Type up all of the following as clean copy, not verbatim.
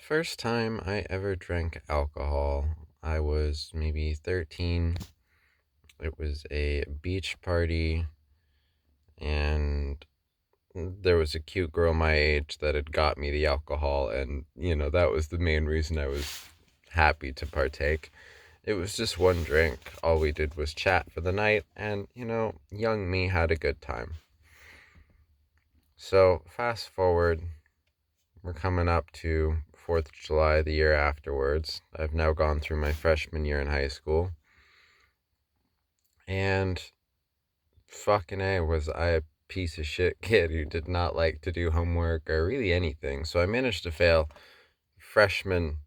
First time I ever drank alcohol, I was maybe 13. It was a beach party, and there was a cute girl my age that had got me the alcohol, and, that was the main reason I was happy to partake. It was just one drink. All we did was chat for the night, and, young me had a good time. So, fast forward, we're coming up to 4th of July the year afterwards. I've now gone through my freshman year in high school. And fucking A, was I a piece of shit kid who did not like to do homework or really anything. So I managed to fail freshman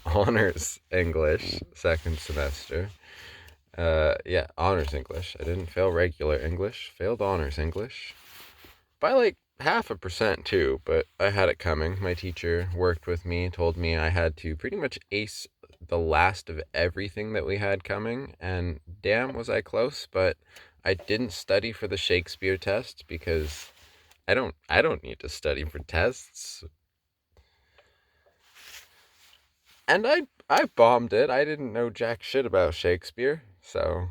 honors English second semester. Yeah, honors English. I didn't fail regular English, failed honors English by like 0.5% too, but I had it coming. My teacher worked with me, told me I had to pretty much ace the last of everything that we had coming, and damn was I close. But I didn't study for the Shakespeare test because I don't need to study for tests. And I bombed it. I didn't know jack shit about Shakespeare, so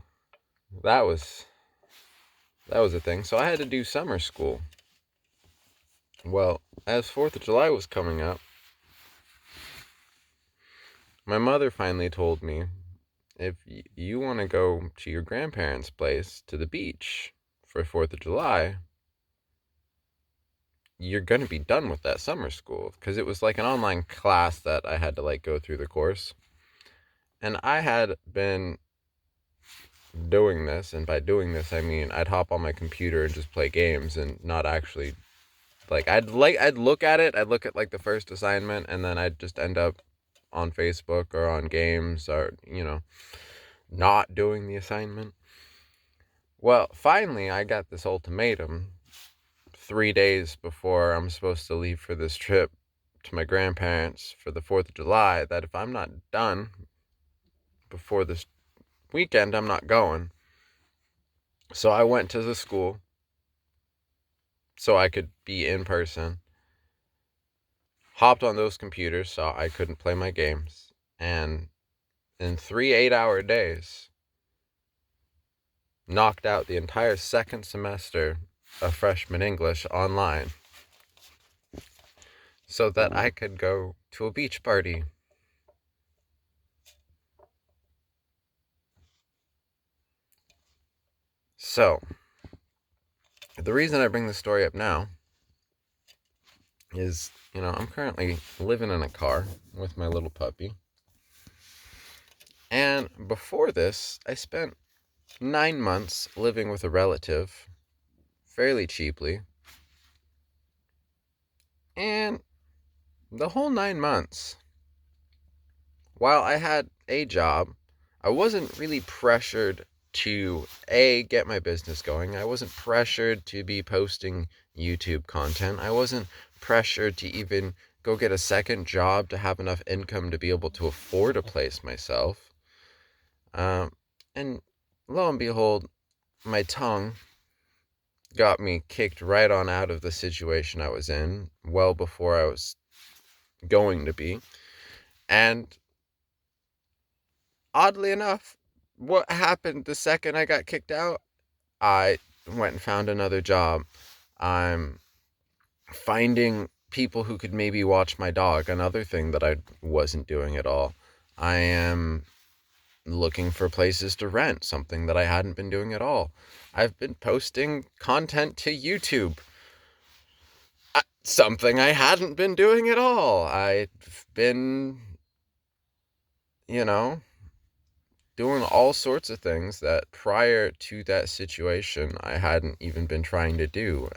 that was a thing. So I had to do summer school. Well, as 4th of July was coming up, my mother finally told me, if you want to go to your grandparents' place to the beach for 4th of July, you're going to be done with that summer school. Because it was like an online class that I had to like go through the course. And I had been doing this, and by doing this I mean I'd hop on my computer and just play games and not actually I'd look at it, I'd look at like the first assignment, and then I'd just end up on Facebook or on games or, not doing the assignment. Well, finally, I got this ultimatum 3 days before I'm supposed to leave for this trip to my grandparents for the 4th of July that if I'm not done before this weekend, I'm not going. So I went to the school so I could be in person, hopped on those computers so I couldn't play my games, and in 3 8-hour days, knocked out the entire second semester of freshman English online so that I could go to a beach party. So, the reason I bring this story up now is, I'm currently living in a car with my little puppy. And before this, I spent 9 months living with a relative fairly cheaply. And the whole 9 months, while I had a job, I wasn't really pressured to get my business going. I wasn't pressured to be posting YouTube content. I wasn't pressured to even go get a second job to have enough income to be able to afford a place myself. And lo and behold, my tongue got me kicked right on out of the situation I was in well before I was going to be. And oddly enough, what happened the second I got kicked out? I went and found another job. I'm finding people who could maybe watch my dog, another thing that I wasn't doing at all. I am looking for places to rent, something that I hadn't been doing at all. I've been posting content to YouTube, something I hadn't been doing at all. I've been, you know, doing all sorts of things that prior to that situation I hadn't even been trying to do.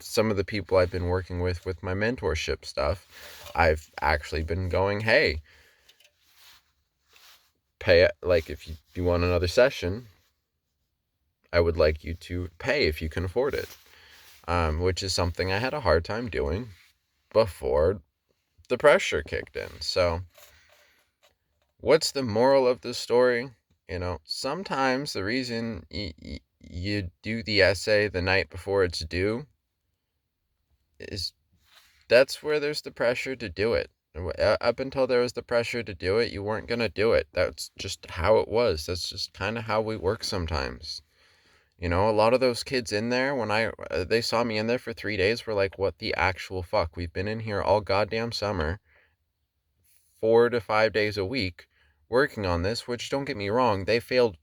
Some of the people I've been working with my mentorship stuff, I've actually been going, hey, pay, like if you want another session, I would like you to pay if you can afford it, which is something I had a hard time doing before the pressure kicked in. So what's the moral of this story? Sometimes the reason you do the essay the night before it's due is that's where there's the pressure to do it. Up until there was the pressure to do it, you weren't going to do it. That's just how it was. That's just kind of how we work sometimes. You know, a lot of those kids in there, when they saw me in there for 3 days, were like, what the actual fuck? We've been in here all goddamn summer, 4 to 5 days a week, working on this, which, don't get me wrong, they failed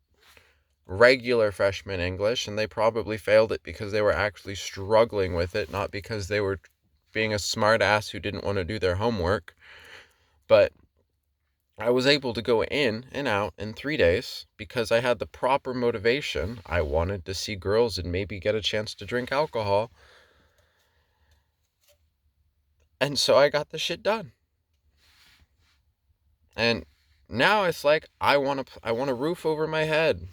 regular freshman English, and they probably failed it because they were actually struggling with it, not because they were being a smart ass who didn't want to do their homework. But I was able to go in and out in 3 days because I had the proper motivation. I wanted to see girls and maybe get a chance to drink alcohol. And so I got the shit done. And now it's like I want a roof over my head.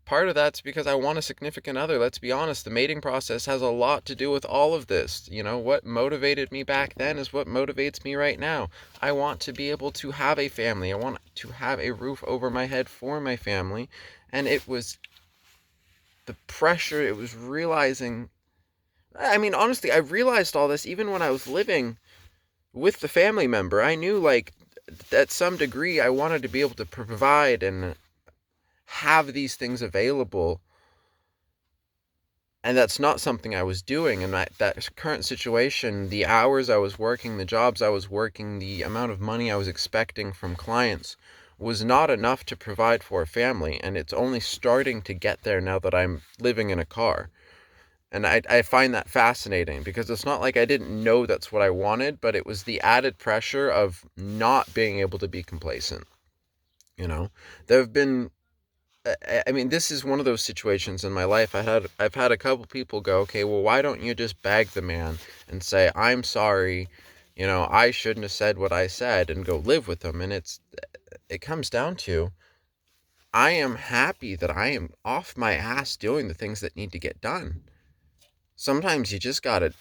Part of that's because I want a significant other. Let's be honest, the mating process has a lot to do with all of this. What motivated me back then is what motivates me right now. I want to be able to have a family. I want to have a roof over my head for my family. And it was the pressure, it was realizing. I mean, honestly, I realized all this even when I was living with the family member. I knew, like, at some degree, I wanted to be able to provide and have these things available, and that's not something I was doing. And that current situation, the hours I was working, the jobs I was working, the amount of money I was expecting from clients was not enough to provide for a family, and it's only starting to get there now that I'm living in a car. And I find that fascinating because it's not like I didn't know that's what I wanted, but it was the added pressure of not being able to be complacent. There have been, I mean, this is one of those situations in my life. I've had a couple people go, okay, well, why don't you just beg the man and say, I'm sorry, I shouldn't have said what I said, and go live with them. And it comes down to, I am happy that I am off my ass doing the things that need to get done. Sometimes you just gotta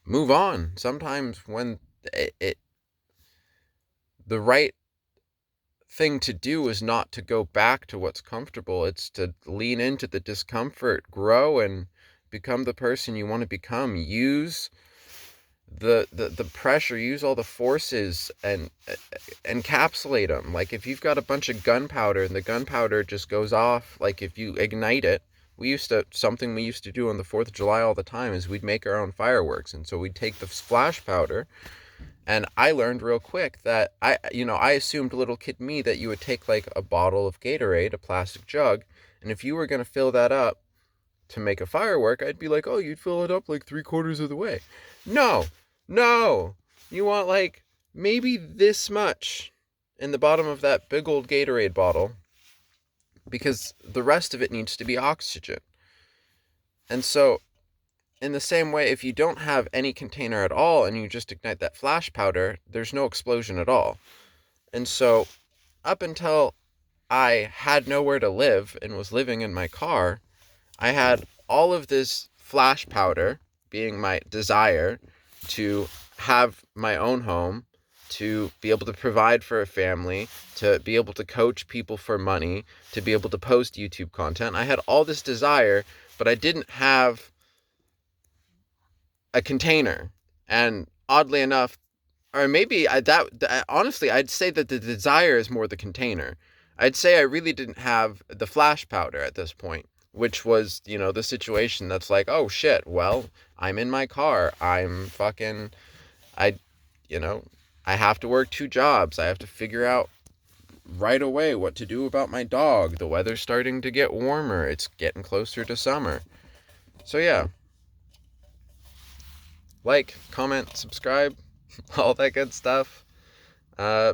move on. Sometimes when the right thing to do is not to go back to what's comfortable. It's to lean into the discomfort, grow, and become the person you want to become. Use the pressure, use all the forces, and encapsulate them. Like, if you've got a bunch of gunpowder and the gunpowder just goes off, like if you ignite it, something we used to do on the 4th of July all the time is we'd make our own fireworks. And so we'd take the splash powder, and I learned real quick that I assumed, little kid me, that you would take like a bottle of Gatorade, a plastic jug, and if you were going to fill that up to make a firework, I'd be like, oh, you'd fill it up like 3/4 of the way. No, you want like maybe this much in the bottom of that big old Gatorade bottle, because the rest of it needs to be oxygen. And so, in the same way, if you don't have any container at all and you just ignite that flash powder, there's no explosion at all. And so, up until I had nowhere to live and was living in my car, I had all of this flash powder being my desire to have my own home, to be able to provide for a family, to be able to coach people for money, to be able to post YouTube content. I had all this desire, but I didn't have a container. And oddly enough, or maybe honestly, I'd say that the desire is more the container. I'd say I really didn't have the flash powder at this point, which was, the situation that's like, oh shit, well, I'm in my car. I, you know, I have to work 2 jobs. I have to figure out right away what to do about my dog. The weather's starting to get warmer. It's getting closer to summer. So yeah. Like, comment, subscribe, all that good stuff. Yeah.